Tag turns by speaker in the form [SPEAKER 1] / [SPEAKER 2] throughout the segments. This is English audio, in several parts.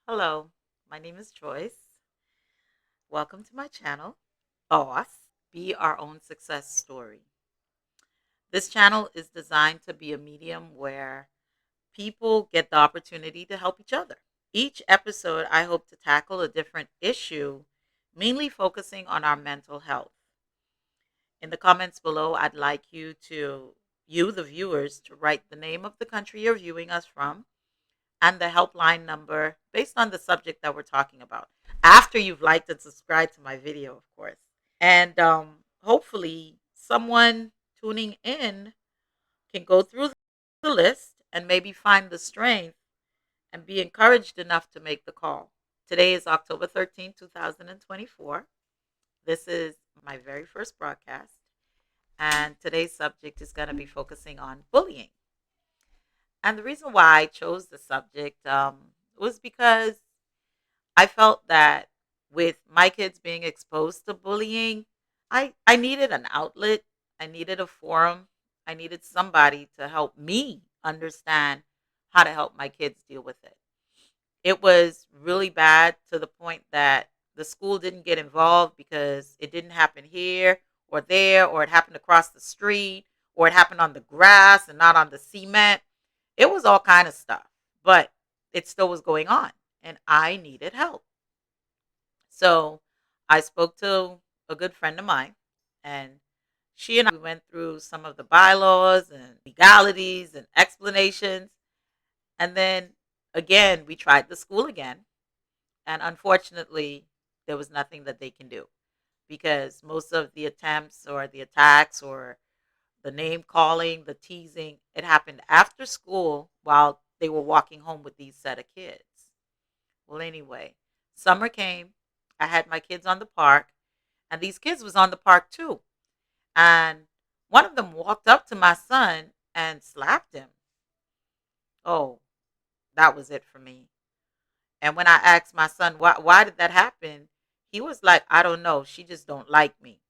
[SPEAKER 1] Hello, my name is Joyce. Welcome to my channel, Boss, Be Our Own Success Story. This channel is designed to be a medium where people get the opportunity to help each other. Each episode, I hope to tackle a different issue, mainly focusing on our mental health. In the comments below, I'd like the viewers, to write the name of the country you're viewing us from and the helpline number based on the subject that we're talking about. After you've liked and subscribed to my video, of course. And hopefully, someone tuning in can go through the list and maybe find the strength and be encouraged enough to make the call. Today is October 13th, 2024. This is my very first broadcast. And today's subject is going to be focusing on bullying. And the reason why I chose the subject was because I felt that with my kids being exposed to bullying, I needed an outlet. I needed a forum. I needed somebody to help me understand how to help my kids deal with it. It was really bad to the point that the school didn't get involved because it didn't happen here or there, or it happened across the street, or it happened on the grass and not on the cement. It was all kind of stuff, but it still was going on, and I needed help. So I spoke to a good friend of mine, and she and I went through some of the bylaws and legalities and explanations. And then again, we tried the school again. And unfortunately, there was nothing that they can do because most of the attempts or the attacks or the name calling, the teasing, it happened after school while they were walking home with these set of kids. Well, anyway, summer came. I had my kids on the park, and these kids was on the park too. And one of them walked up to my son and slapped him. Oh, that was it for me. And when I asked my son why did that happen, he was like, I don't know. She just don't like me.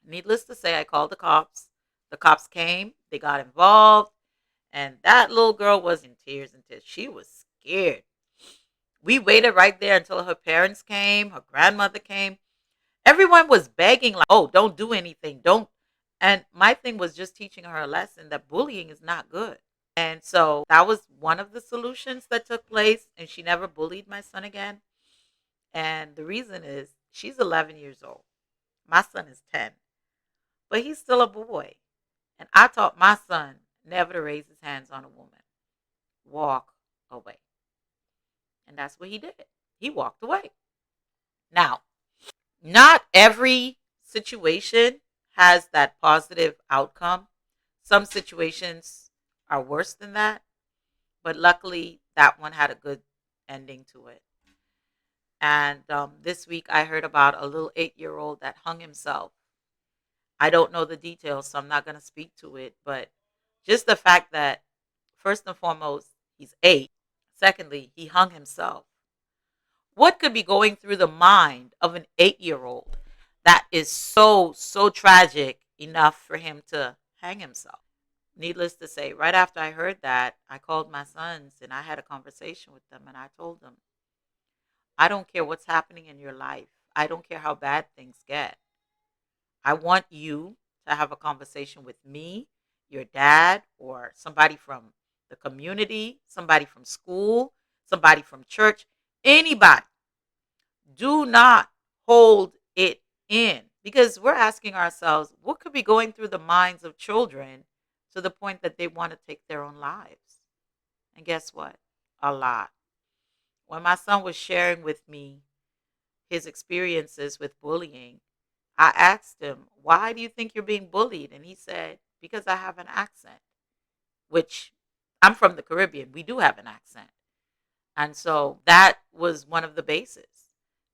[SPEAKER 1] Needless to say, I called the cops. The cops came. They got involved. And that little girl was in tears and tears. She was scared. We waited right there until her parents came, her grandmother came. Everyone was begging, like, oh, don't do anything. Don't. And my thing was just teaching her a lesson that bullying is not good. And so that was one of the solutions that took place. And she never bullied my son again. And the reason is she's 11 years old. My son is 10, but he's still a boy. And I taught my son never to raise his hands on a woman. Walk away. And that's what he did. He walked away. Now, not every situation has that positive outcome. Some situations are worse than that, but luckily that one had a good ending to it. And this week I heard about a little 8-year old that hung himself. I don't know the details, so I'm not going to speak to it, but just the fact that, first and foremost, he's 8. Secondly, he hung himself. What could be going through the mind of an 8-year old that is so tragic enough for him to hang himself? Needless to say, right after I heard that, I called my sons and I had a conversation with them, and I told them, I don't care what's happening in your life. I don't care how bad things get. I want you to have a conversation with me, your dad, or somebody from the community, somebody from school, somebody from church, anybody. Do not hold it in, because we're asking ourselves, what could be going through the minds of children to the point that they want to take their own lives? And guess what? A lot. When my son was sharing with me his experiences with bullying, I asked him, why do you think you're being bullied? And he said, because I have an accent, which, I'm from the Caribbean. We do have an accent. And so that was one of the bases.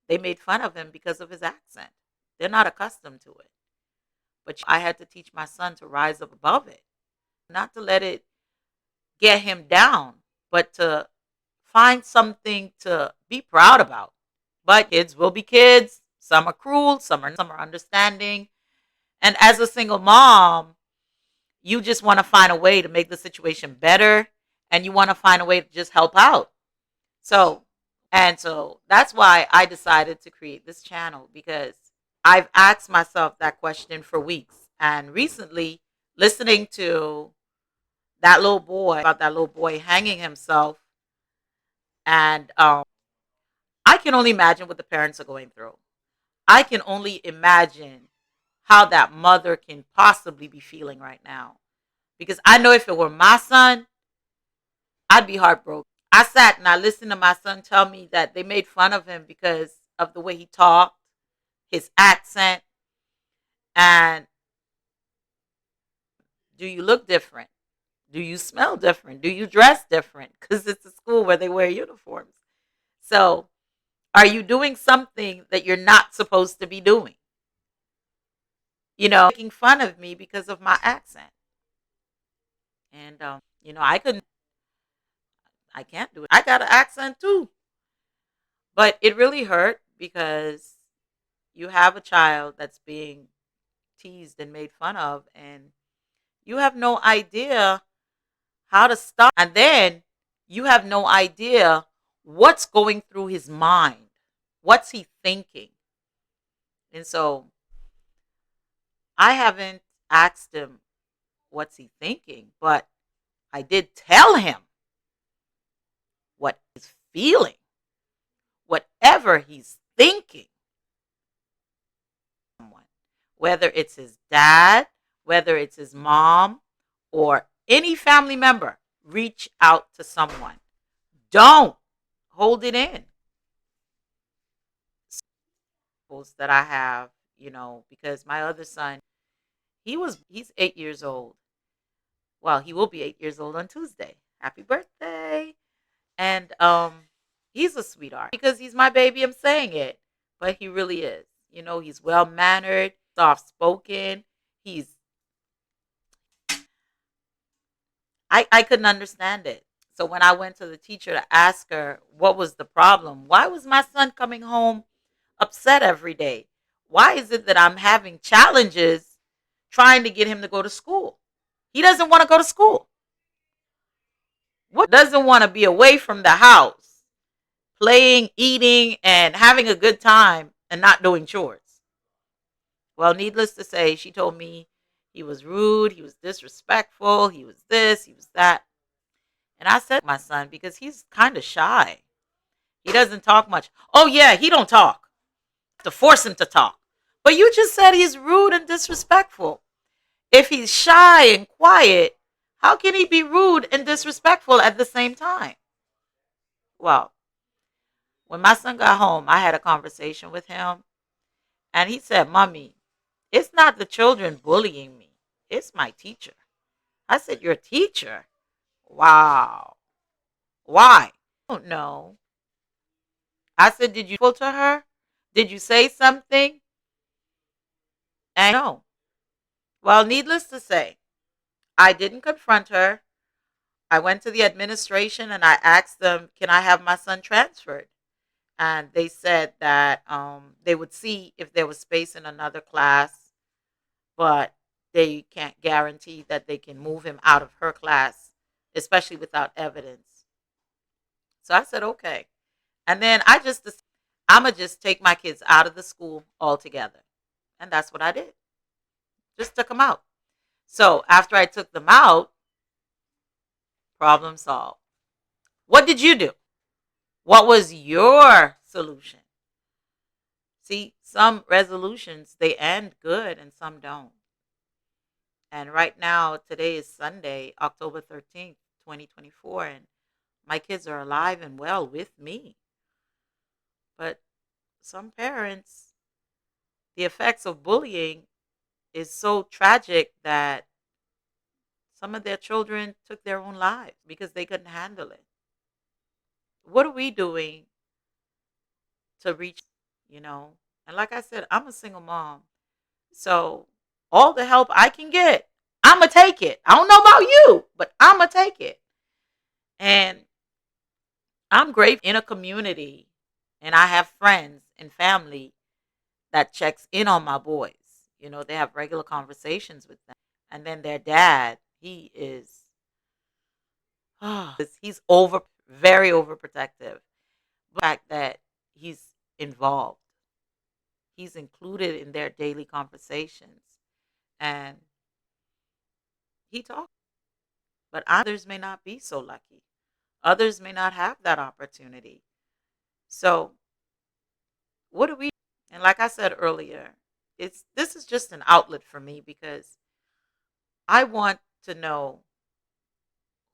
[SPEAKER 1] They made fun of him because of his accent. They're not accustomed to it. But I had to teach my son to rise up above it, not to let it get him down, but to find something to be proud about. But kids will be kids. Some are cruel, some are understanding. And as a single mom, you just want to find a way to make the situation better, and you want to find a way to just help out. So And so that's why I decided to create this channel, because I've asked myself that question for weeks. And recently, listening to that little boy, about that little boy hanging himself, and I can only imagine what the parents are going through. I can only imagine how that mother can possibly be feeling right now. Because I know if it were my son, I'd be heartbroken. I sat and I listened to my son tell me that they made fun of him because of the way he talked, his accent, and do you look different? Do you smell different? Do you dress different? Because it's a school where they wear uniforms. So, are you doing something that you're not supposed to be doing? Making fun of me because of my accent. And, I can't do it. I got an accent too. But it really hurt because you have a child that's being teased and made fun of, and you have no idea how to stop. And then you have no idea what's going through his mind. What's he thinking? And so I haven't asked him what's he thinking, but I did tell him what he's feeling, whatever he's thinking. Whether it's his dad, whether it's his mom, or any family member, reach out to someone. Don't hold it in. That I have, because my other son, he's 8 years old. Well, he will be 8 years old on Tuesday. Happy birthday. And he's a sweetheart because he's my baby. I'm saying it, but he really is. He's well mannered, soft spoken. I couldn't understand it. So when I went to the teacher to ask her what was the problem, why was my son coming home upset every day? Why is it that I'm having challenges trying to get him to go to school? He doesn't want to go to school. What doesn't want to be away from the house, playing, eating, and having a good time and not doing chores? Well, needless to say, she told me he was rude, he was disrespectful, he was this, he was that. And I said my son, because he's kind of shy. He doesn't talk much. Oh yeah, he don't talk. To force him to talk. But you just said he's rude and disrespectful. If he's shy and quiet, how can he be rude and disrespectful at the same time? Well, when my son got home, I had a conversation with him, and he said, "Mommy, it's not the children bullying me. It's my teacher." I said, "Your teacher? Wow. Why?" "I don't know." I said, "Did you to her? Did you say something?" And no. Well, needless to say, I didn't confront her. I went to the administration and I asked them, "Can I have my son transferred?" And they said that they would see if there was space in another class, but they can't guarantee that they can move him out of her class, especially without evidence. So I said, okay. And then I'm going to just take my kids out of the school altogether. And that's what I did. Just took them out. So after I took them out, problem solved. What did you do? What was your solution? See, some resolutions, they end good and some don't. And right now, today is Sunday, October 13th, 2024, and my kids are alive and well with me. But some parents, the effects of bullying is so tragic that some of their children took their own lives because they couldn't handle it. What are we doing to reach? And like I said, I'm a single mom. So all the help I can get, I'm going to take it. I don't know about you, but I'm going to take it. And I'm grateful in a community, and I have friends and family that checks in on my boys. They have regular conversations with them. And then their dad, he's very overprotective. The fact that he's involved, he's included in their daily conversations, and he talks. But others may not be so lucky. Others may not have that opportunity. So, what do we? And like I said earlier, this is just an outlet for me because I want to know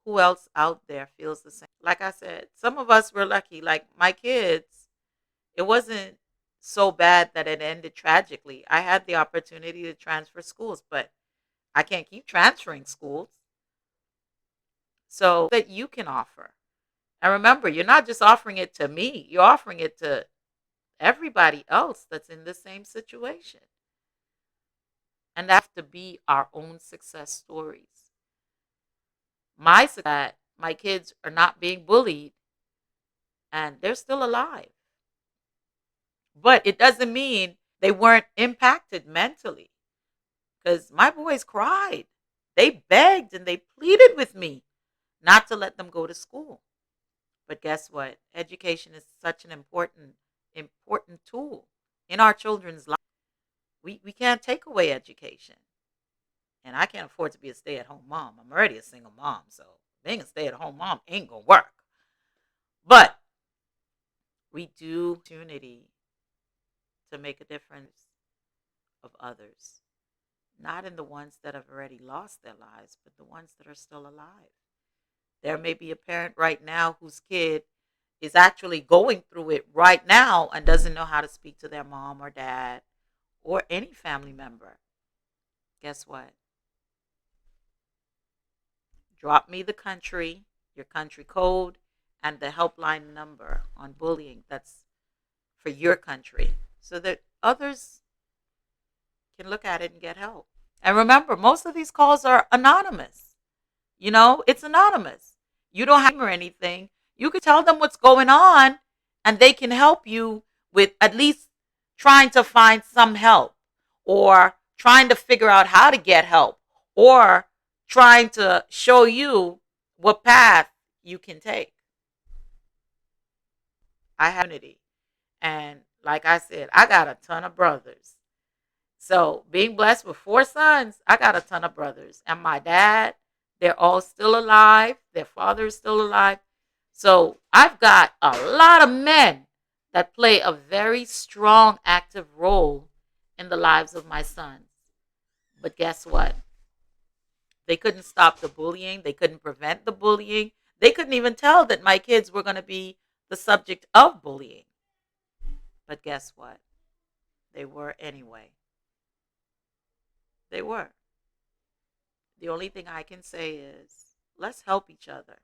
[SPEAKER 1] who else out there feels the same. Like I said, some of us were lucky. Like my kids, it wasn't so bad that it ended tragically. I had the opportunity to transfer schools, but I can't keep transferring schools. So that you can offer. And remember, you're not just offering it to me, you're offering it to everybody else that's in the same situation. And that have to be our own success stories. My success, my kids are not being bullied and they're still alive. But it doesn't mean they weren't impacted mentally because my boys cried. They begged and they pleaded with me not to let them go to school. But guess what? Education is such an important tool in our children's life. We can't take away education. And I can't afford to be a stay-at-home mom. I'm already a single mom, so being a stay-at-home mom ain't gonna work. But we do opportunity to make a difference of others. Not in the ones that have already lost their lives, but the ones that are still alive. There may be a parent right now whose kid is actually going through it right now and doesn't know how to speak to their mom or dad or any family member. Guess what? Drop me your country code, and the helpline number on bullying that's for your country so that others can look at it and get help. And remember, most of these calls are anonymous. It's anonymous. You don't have or anything. You could tell them what's going on and they can help you with at least trying to find some help or trying to figure out how to get help or trying to show you what path you can take. I have unity. And like I said, I got a ton of brothers. So being blessed with 4 sons, I got a ton of brothers. And my dad, they're all still alive. Their father is still alive. So I've got a lot of men that play a very strong, active role in the lives of my sons. But guess what? They couldn't stop the bullying. They couldn't prevent the bullying. They couldn't even tell that my kids were going to be the subject of bullying. But guess what? They were anyway. They were. The only thing I can say is let's help each other.